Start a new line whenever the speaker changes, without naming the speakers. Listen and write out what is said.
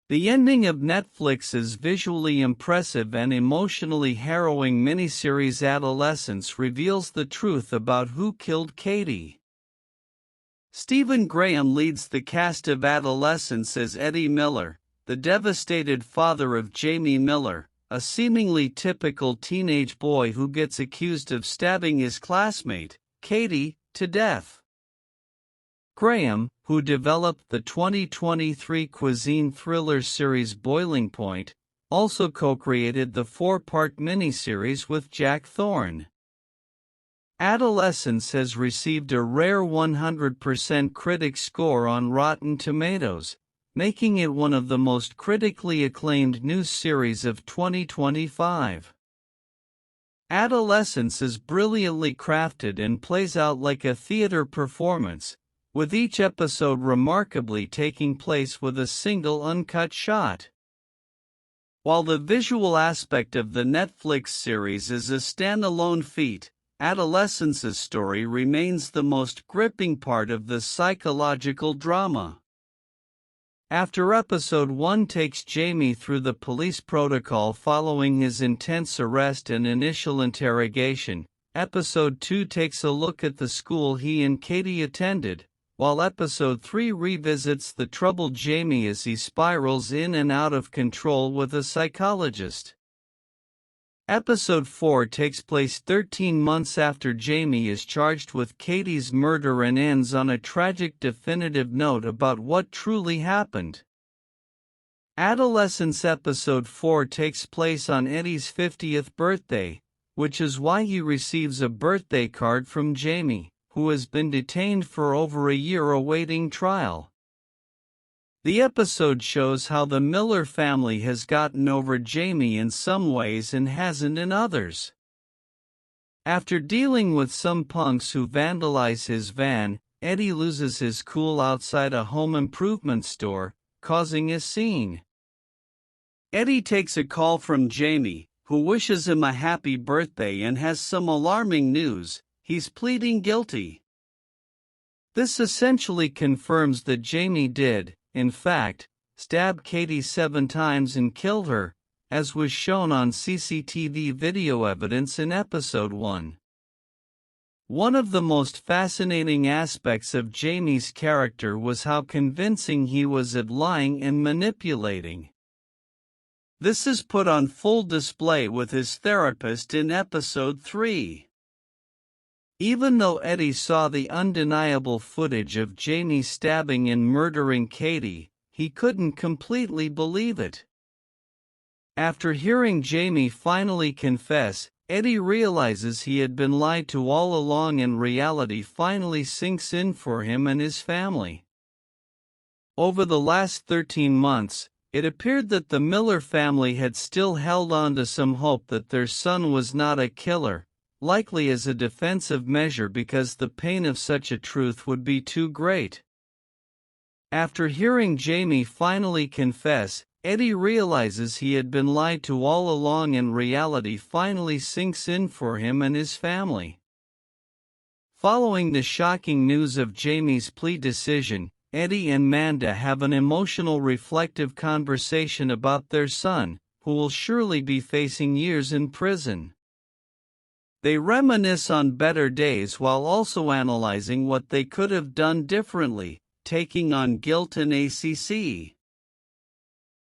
The ending of Netflix's visually impressive and emotionally harrowing miniseries Adolescence reveals the truth about who killed Katie. Stephen Graham leads the cast of Adolescence as Eddie Miller, the devastated father of Jamie Miller, a seemingly typical teenage boy who gets accused of stabbing his classmate, Katie, to death. Graham, who developed the 2023 cuisine thriller series Boiling Point, also co-created the 4-part miniseries with Jack Thorne. Adolescence has received a rare 100% critic score on Rotten Tomatoes, making it one of the most critically acclaimed new series of 2025. Adolescence is brilliantly crafted and plays out like a theater performance, with each episode remarkably taking place with a single uncut shot. While the visual aspect of the Netflix series is a standalone feat, Adolescence's story remains the most gripping part of the psychological drama. After episode 1 takes Jamie through the police protocol following his intense arrest and initial interrogation, episode 2 takes a look at the school he and Katie attended, while episode 3 revisits the troubled Jamie as he spirals in and out of control with a psychologist. Episode 4 takes place 13 months after Jamie is charged with Katie's murder and ends on a tragic definitive note about what truly happened. Adolescence episode 4 takes place on Eddie's 50th birthday, which is why he receives a birthday card from Jamie, who has been detained for over a year awaiting trial. The episode shows how the Miller family has gotten over Jamie in some ways and hasn't in others. After dealing with some punks who vandalize his van, Eddie loses his cool outside a home improvement store, causing a scene. Eddie takes a call from Jamie, who wishes him a happy birthday and has some alarming news: he's pleading guilty. This essentially confirms that Jamie did, in fact, stab Katie 7 times and killed her, as was shown on CCTV video evidence in episode 1. One of the most fascinating aspects of Jamie's character was how convincing he was at lying and manipulating. This is put on full display with his therapist in episode 3. Even though Eddie saw the undeniable footage of Jamie stabbing and murdering Katie, he couldn't completely believe it. After hearing Jamie finally confess, Eddie realizes he had been lied to all along and reality finally sinks in for him and his family. Over the last 13 months, it appeared that the Miller family had still held on to some hope that their son was not a killer, likely as a defensive measure because the pain of such a truth would be too great. After hearing Jamie finally confess, Eddie realizes he had been lied to all along and reality finally sinks in for him and his family. Following the shocking news of Jamie's plea decision, Eddie and Manda have an emotional reflective conversation about their son, who will surely be facing years in prison. They reminisce on better days while also analyzing what they could have done differently, taking on guilt and ACC.